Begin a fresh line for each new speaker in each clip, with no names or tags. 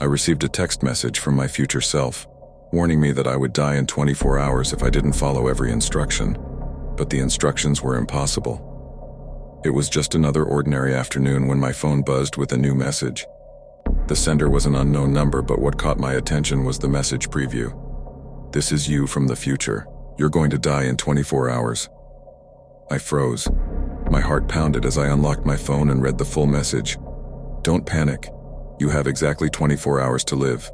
I received a text message from my future self, warning me that I would die in 24 hours if I didn't follow every instruction, but the instructions were impossible. It was just another ordinary afternoon when my phone buzzed with a new message. The sender was an unknown number, but what caught my attention was the message preview. "This is you from the future. You're going to die in 24 hours." I froze. My heart pounded as I unlocked my phone and read the full message. "Don't panic. You have exactly 24 hours to live.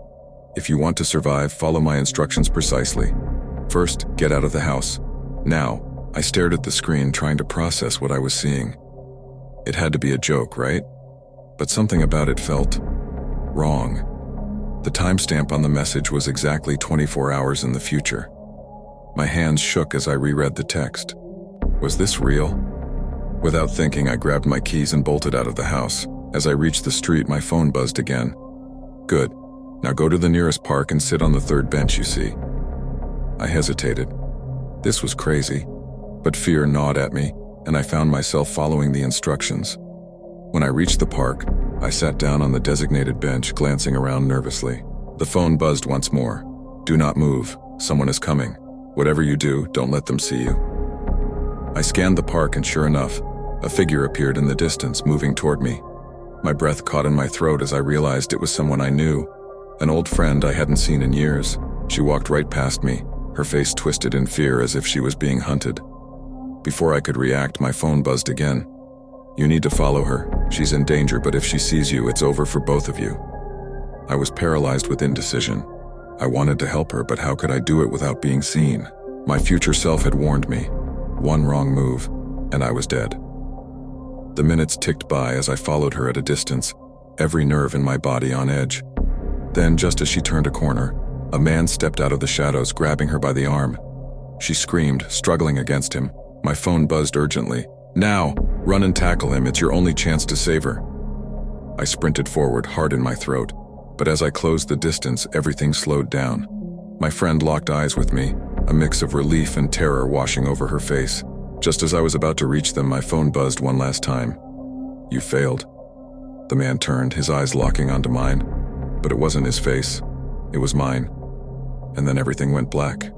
If you want to survive, follow my instructions precisely. First, get out of the house. Now." I stared at the screen, trying to process what I was seeing. It had to be a joke, right? But something about it felt wrong. The timestamp on the message was exactly 24 hours in the future. My hands shook as I reread the text. Was this real? Without thinking, I grabbed my keys and bolted out of the house. As I reached the street, my phone buzzed again. "Good. Now go to the nearest park and sit on the third bench you see." I hesitated. This was crazy, but fear gnawed at me, and I found myself following the instructions. When I reached the park, I sat down on the designated bench, glancing around nervously. The phone buzzed once more. "Do not move. Someone is coming. Whatever you do, don't let them see you." I scanned the park, and sure enough, a figure appeared in the distance, moving toward me. My breath caught in my throat as I realized it was someone I knew, an old friend I hadn't seen in years. She walked right past me, her face twisted in fear as if she was being hunted. Before I could react, my phone buzzed again. "You need to follow her. She's in danger, but if she sees you, it's over for both of you." I was paralyzed with indecision. I wanted to help her, but how could I do it without being seen? My future self had warned me. One wrong move, and I was dead. The minutes ticked by as I followed her at a distance, every nerve in my body on edge. Then, just as she turned a corner, a man stepped out of the shadows, grabbing her by the arm. She screamed, struggling against him. My phone buzzed urgently. "Now! Run and tackle him. It's your only chance to save her." I sprinted forward, heart in my throat. But as I closed the distance, everything slowed down. My friend locked eyes with me, a mix of relief and terror washing over her face. Just as I was about to reach them, my phone buzzed one last time. "You failed." The man turned, his eyes locking onto mine. But it wasn't his face. It was mine. And then everything went black.